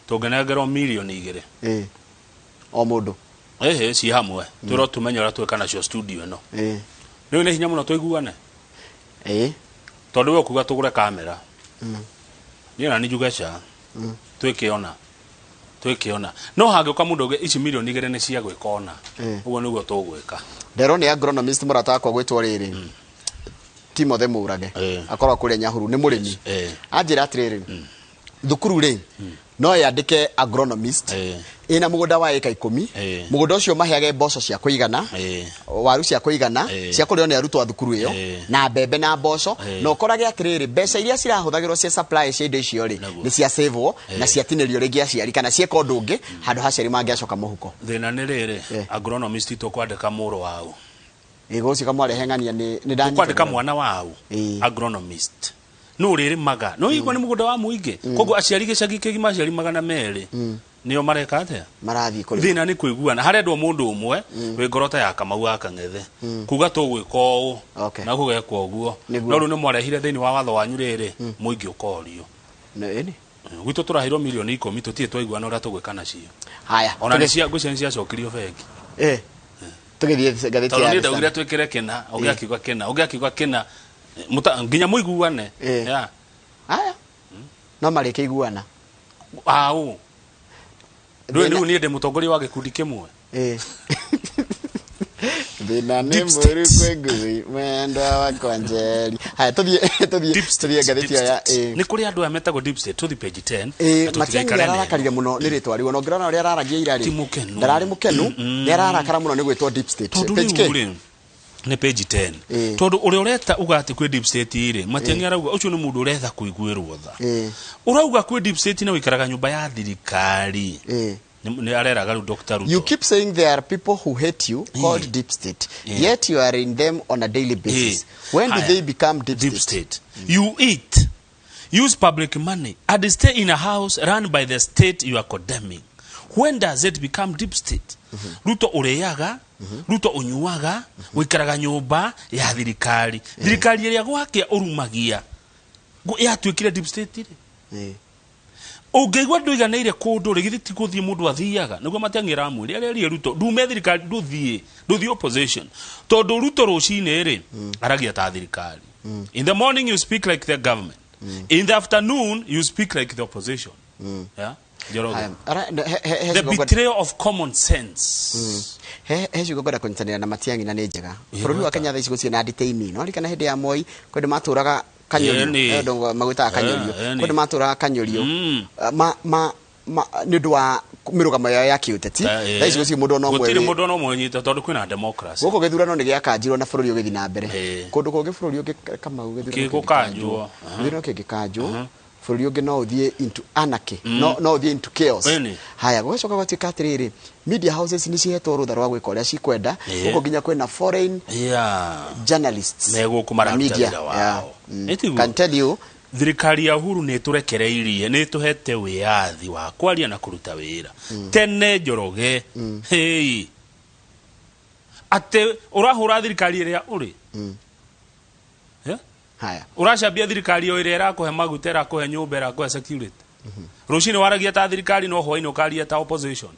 Tũngenengerwo milioni 2 o mũndũ ci hamwe tũro tumenyera tweka nacio studio ĩno rĩu nĩ hinya mũno tũiguane tondũ we kuga tũgũre kamera niĩ na nĩnjugeca twĩkĩona no hangĩũka mũndũ ũngĩ ici milioni 2 nĩ cia gwĩka ona ũguo nĩguo tũgwĩka nderwo nĩ agronomist mũrata wakwa gwĩtwo rĩrĩ Timothy Mũrage akorwo kũrĩa Nyahuru nĩ mũrĩmi anjĩra atĩrĩrĩ thukuru rĩ no yandĩke agronomist ina mũgũnda wa eka 10 mũgũnda ũcio maheage mboco cia kũigana waru cia kũigana cia kũrĩo nĩ arutwo a thukuru ĩyo na mbembe na mboco no korage atĩrĩrĩ mbeca iria cirahũthagĩrwo cia supply cia indo icio rĩ nĩ cia save na cia tinĩrio rĩngĩ aciari kana cieka ũndũ ũngĩ handũ haciari mangĩacoka mũhuko thĩna nĩ rĩrĩ agronomist tũkwandĩka mũrũ wao gũcika mwarehe ng'ania nĩ ndani kwandĩka mwana wao agronomist no rĩrĩ maga no igwa nĩ mũgũnda wa mũingĩ koguo aciari gĩcagi kĩgima aciari 200 nĩo mareka atĩa marathi kũrĩ thĩna nĩ kũiguana harendwo mũndũ ũmwe wĩ ngorota ya Kamau akang'ethe kuga tũgwĩka ũũ na gũgeka ũguo no rĩu nĩ mwarehire thĩinĩ wa watho wanyu rĩrĩ mũingĩ ũkorio nĩ gwitũ tũrahirwo milioni 10 tũtirĩ twaiguana ũrĩa tũgwĩka nacio haya ona nĩ ciacokirio bengi tũgĩthiĩ ngathĩti ya tondũ nĩ ndaugire twĩkĩre kĩna ũgĩakiuga kĩna nginya mũiguane haya no marĩke iguana rĩu niĩ ndĩ mũtongoria wa gĩkundi kĩmwe thĩna nĩ mũru kwĩ ngui mwendwa wakwa Njeri haya tũthiĩ ngathĩti ya nĩ kũrĩ andũ aya metagwo deep state tũthi page 10 Matiang'i ararakarire mũno nĩ rĩtwa rĩu no ngĩrona ũrĩa araragia ira rĩ ndararĩ mũkenu nĩ ararakara mũno nĩ gwĩtwo deep state page nĩ page 10 tondũ ũrĩa ũreta ugati kwĩ deep state ire Matiang'i arauga ũcio nĩ mũndũ ũretha kũiguĩrwo tha ũrauga kwĩ deep state na wĩkaraga nyũmba ya thirikari nĩ areraga rĩu Dr. Ruto you keep saying there are people who hate you called deep state yet you are in them on a daily basis when do they become deep state? You eat, use public money and stay in a house run by the state you are condemning. When does it become deep state? Ruto ureyaga Ruto unyuaga wikaraga nyumba ya thirikari ĩrĩa gwakia urumagia yatuĩkire deep state ire ũngĩigua ndũiganĩire kũndũ rĩgĩthĩ ti gũthiĩ mũndũ athiaga nĩguo Matiang'i aramwĩra arĩarie Ruto ndume thirikari ndũthiĩ opposition tondũ Ruto rũcinĩ rĩ aragia ta thirikari in the morning you speak like the government in the afternoon you speak like the opposition the betrayal of common sense ciugo ngoda kũnyitanĩra na Matiang'i na nĩ njega bũrũri wa Kenya thaa ici gũtirĩ na nditĩini no rikana hĩndĩ ya Moi kwendĩ matũraga kanyorio ndongo magwĩtaga kanyorio kwendĩ matũraga kanyorio nĩ ũndũ wa mĩrũgamo yao ya kĩũteti thaa ici gũtirĩ mũndũ no mwe gũtirĩ mũndũ no mwe nyita tondũ kwĩna democracy gũkũ gĩthurano nĩ gĩakanjirwo na bũrũri ũgĩthiĩ na mbere kũndũ kũngĩ bũrũri ũngĩ Kamau gĩthurano kĩngĩkanjwo bũrũri ũngĩ no ũthiĩ into anarchy no ũthiĩ into chaos haya gũgacoka gwatuĩka atĩrĩrĩ media houses nĩ cihetwo rũtha rwa gwĩka ũrĩa cikwenda gũkũ nginya kwĩna foreign journalists media can tell you thirikari ya Uhuru nĩ tũrekereirie nĩ tũhete wĩyathi wa kwaria na kũruta wĩra tene Njoroge atĩ ũrahũra thirikari ĩrĩa ũrĩ haya uracambia thirikari ĩrĩa ĩrakũhe maguta ĩrakũhe nyũmba ĩrakũhe security rũcinĩ waragia ta thirikari no hwainĩ ũkaria ta opposition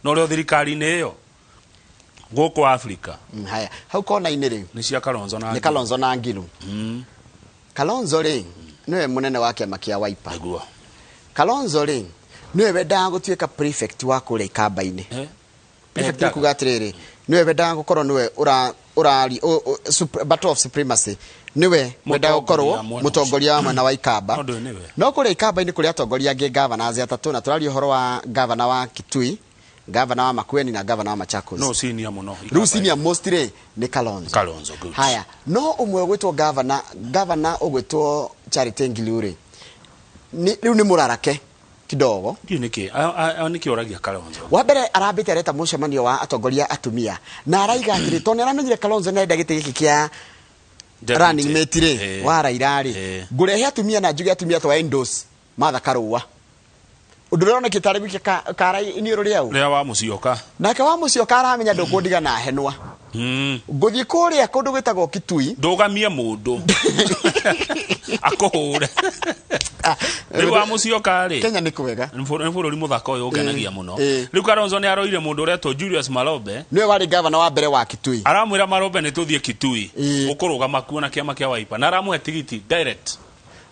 no rĩo thirikari-inĩ ĩyo gũkũ Africa haya hau kona-inĩ rĩ nĩ cia Kalonzo na Ngilu Kalonzo rĩ nĩwe mũnene wa kĩama kĩa Wiper Kalonzo rĩ nĩwe wendaga gũtuĩka prefect wa kũrĩa Ikamba-inĩ prefect nĩ kuga atĩrĩrĩ nĩwe wendaga gũkorwo nĩwe ũrari battle of supremacy niwe wendaga gũkorwo mũtongoria wa mwena wa Ikamba no kũrĩa Ikamba-inĩ kũrĩa atongoria angĩ governors atatũ na tũraria ũhoro wa governor wa Kitui governor wa Makueni na governor wa Machakos no senior mũno Ruciini mostly ni Kalonzo good haya no umwe gwĩtwo governor ũgwĩtwo Charity Ngilu rĩu nĩ mũrarake kidogo niki oragia Kalonzo wa mbere arambĩte areta mũcemanio wa atongoria atumia na araiga atĩrĩ tondũ aramenyire Kalonzo nĩ gĩtĩ gĩkĩ kĩa running mate rĩ wa Raila rĩ ngũrehe atumia na njuge atumia twa endorse Martha Karũa ũndũ ũrĩa ũroneka tarĩ gwĩka kara Inooro rĩu wa Musyoka nake wa Musyoka aramenya ndũkũndiga na henwa ngũthiĩ kũrĩa kũndũ gwĩtagwo Kitui ndũgamie mũndũ akohure riu amucio kari Kenya ni kwega nfuro muthako uyu ugenagia muno riu Kalonzo ni aroire mundu uretwo Julius Marobe niwe wari governor wa mbere wa Kitui aramwira Marobe ni tuthie Kitui ukurugama kuona kiama kia Wiper na aramuhe tigiti direct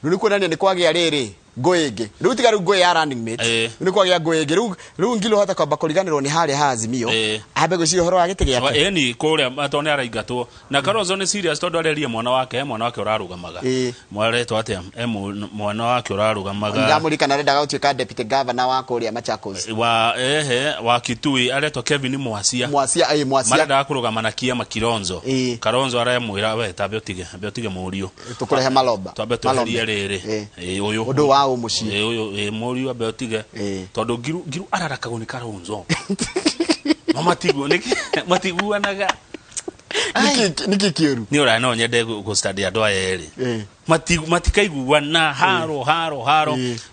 riu kuonania ni kwagia riri Goege riu tiga riu Goe ya running mate ni kwagia Goege riu ngilo hata kwamba kuriganirwo ni hari ha Azimio abe gucio horo wa gite giake ni kuria matone araigatwo na Kalonzo ni serious tondu arerie mwana wake urarugamaga mwaretwo atia mwana wake urarugamaga ndamurika na renda gutwika deputy governor wa kuria Machakos wa Kitui aretwo Kevin Mwasia marenda kurugama na kiama Kilonzo Kalonzo aremwira we tabe utige murio tukurehe Maloba tabe tuherie riri uyu undu wa umuci uyu murio abe utige tondu ngiru ararakago ni Kalonzo matiguanaga niki kiuru ni ora no nyende go study andu aya eri matikaiguana haro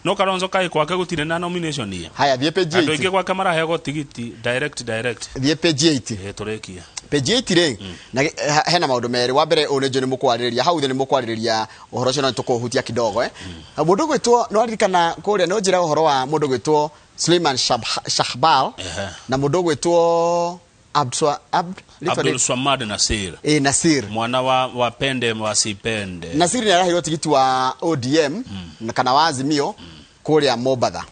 no Kalonzo kai kwake gutire na nomination ye haya thie page 8 andu ingi kwake marahego tigiti direct thie page 8 turekia page 8 re na hena maundu meri wa mbere unejo ni mukwariria hau ni mukwariria uhoro cio tukuhutia kidogo mundu gwitwo no aririkana kuria no njira uhoro wa mundu gwitwo Suleiman Shahbal na mundu gwitwo Abdul Swamad Nasir Nasir mwana wa pende wasipende Nasir ni arahirwo tigiti wa ODM na kana wa Azimio kuria Mombasa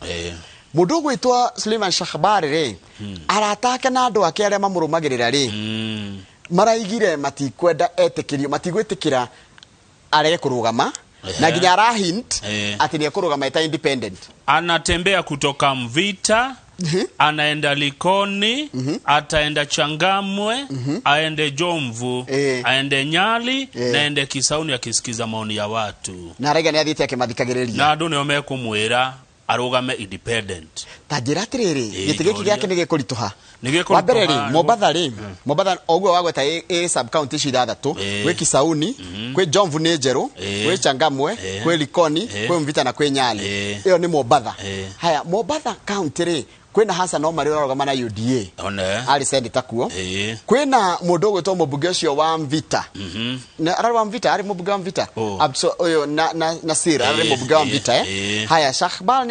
mundu gwitwo Suleiman Shahbal re aratake na andu ake aria mamurumagirira ri maraigire matikwenda etikirio matigwitikira arege kurugama na ginya arahint ati ni kurugama eta independent anatembea kutoka Mvita anaenda Likoni ataenda Changamwe aende Jomvu aende Nyali naende Kisauni akisikiza maoni ya watu na rega ni athite akimathikagiriria na andu nio mekumwira arugame independent tajira tiriri gitigiki giake ni gikurituha wa mbere ri Mombasa ogwo wagweta sub county shida thatu gwe Kisauni gwe Jomvu ni Njeru gwe Changamwe gwe Likoni gwe Mvita na gwe Nyali iyo ni Mombasa haya Mombasa county ri kwena hasa no mari urarugama na UDA ali sendi takuo kwena mundu gwetwo mubunge ucio wa Mvita na ararwa Mvita ari mubunge wa Mvita abso oyo na Sira ari mubunge wa Mvita haya Shahbal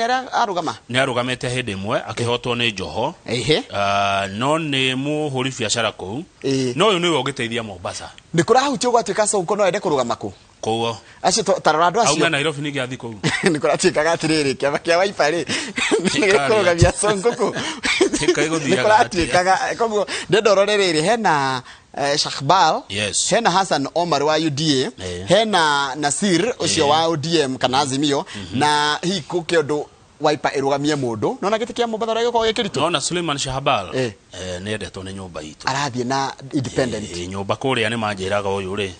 ni arugamete hede mwe akihotwo ni Joho no ni muhuri biashara ku no uyu niwe ugeteithia Mombasa ni kurahutio gwatuika soko no ende kurugama ku kuo acio tararado acio au Nairobi ni giathi ku ni kuratuika gatiriri kia Wiper ri ni kurugamia songo ku ni kuratuika koguo ndororerere hena Shahbal hena Hassan Omar wa UDA hena Nasir ucio wa ODM kana Azimio na hiku kiondu Wiper irugamie mundu nona gitikia Mombasa rege kwa gikiritu nona Suleiman Shahbal ni endetwo ni nyumba itu arathie na independent nyumba kuria ni manjiraga uyu ri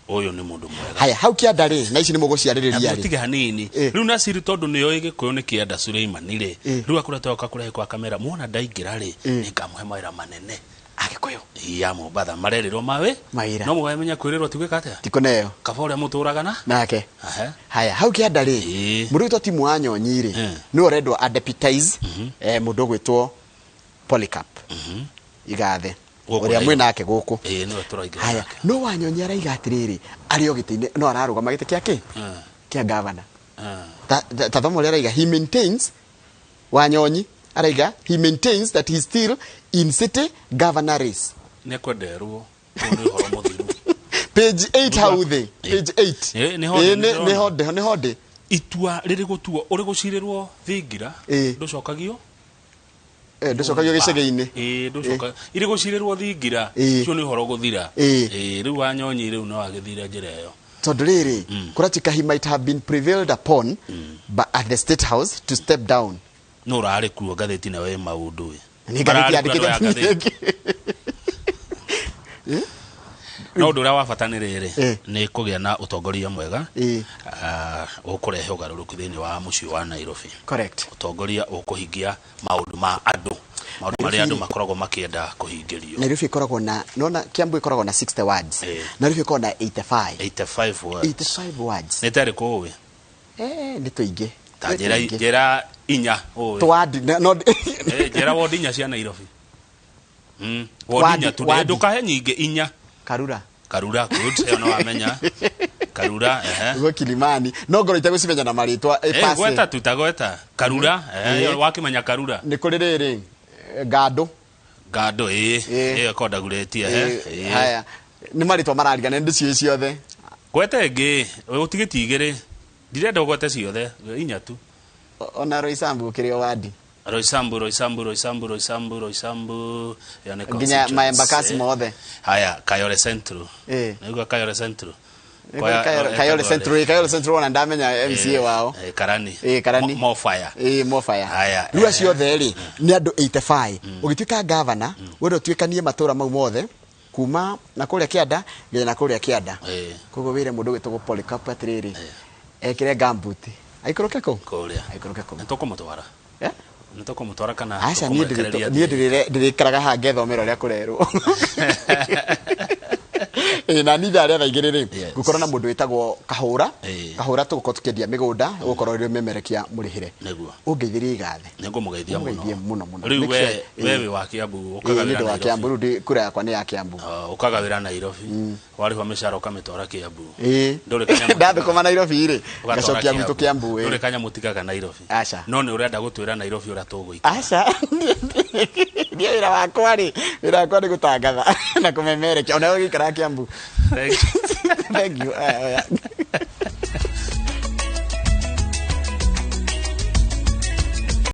uyu ni mundu mwega haya hau kianda ri na ici ni muguciaririria ri tiga hanini riu Nasir tondu ni oige kuyo ni kianda Suleiman ri riu akuretoka kurehe kwa kamera muona ndaingira ri nikamuhe mawira manene agikuyo ya Mombasa marerirwo mawe no mwemenya kwirirwo tigwika atia tikoneyo kabore muturagana nake haya hau kianda ri mundu to timu anyonyi ri no redwo adeputize mundu gwitwo Polycarp Igathe uria mwina ake guku no turaigira haya no wanyonyi araiga atiriri ari ogitine no ararugama gite kiake kia governor tathomo ria araiga he maintains wanyonyi araiga he maintains that he still in city governor race ne kwenderwo ni horo muthiru page 8 how they page 8 ni hode itua riri gutuo uri gucirirwo thingira nducokagio ndocokagio gicege-ini nducoka iri gucirirwo thingira cio ni horo guthira riu wanyonyi riu no agithira njira iyo tondu riri kuratika he might have been prevailed upon but at the State House to step down no rari kuo gatheti na we maundu ni gatheti andikite no ndu ria wabatanirire ni kugia na utongoria mwega ukurehe ugaruruku thiini wa mucii wa Nairobi correct utongoria ukuhingia maundu ma andu maundu maria andu makoragwo makienda kuhingirio Nairobi ikoragwo na nona Kiambu ikoragwo na 60 words Nairobi ikoragwo na 85 words ni tari kuwi ni tuingi jera inya twadi no jera wodi inya cia Nairobi wodi inya tu ndukahe nyingi inya Karura good no wamenya Karura go Kilimani no ngoro itagũcimenya na marĩtwa pase gweta tutagweta Karura wakimenya Karura nĩ kũrĩ rĩrĩ Ngandũ kondaguretia haya nĩ marĩtwa mararigana ndĩ cio ciothe gwete ngĩ ũtigĩti igĩrĩ ndirenda ũgwete ciothe inya tu ona Roysambu kĩrĩ wadi Roysambu yani nginya Embakasi mothe haya Kayole Central nĩguo Kayole Central Kayole Central na ndamenya MCA wao Karani Mofire haya rua ciothe ri nĩ andũ 85 ũgĩtuĩka governor wendo tuĩkanie matũra mau mothe kuma na kũrĩa Kĩanda nginya na kũrĩa Kĩanda koguo wĩre mũndũ wĩtagwo Polycarp atirĩrĩ ekire gambut aikũrũke kũrĩa nĩtũkũmũtwara nĩtũkũmũtwara kana aca niĩ ndĩrĩikaraga ha ngethomera ũrĩa kũrerwo na nitha rĩa thaigĩrĩ rĩ gũkorwo na mũndũ wĩtagwo Kahũra tũgũkorwo tũkĩendia mĩgũnda gũkorwo rĩrĩ memerekia mũrĩhĩre ũngeithĩrie Igathe nĩngũmũgeithia mũno rĩu we wa Kiambu ũkagawĩra na Kiambu rĩu kura yakwa nĩ ya Kiambu ũkagawĩra Nairobi warĩhwo mĩcara ũkamĩtwara Kiambu ndathũkũma Nairobi rĩ gacokia gwitũ Kiambu ndũrĩ kanyamũ tigaga Nairobi no nĩ ũrenda gũtwĩra Nairobi ũrĩa tũgũikara aca nĩ wĩra wakwa nĩ gũtangatha na kũmemerekia ona ũgĩikara Kiambu. Thank you.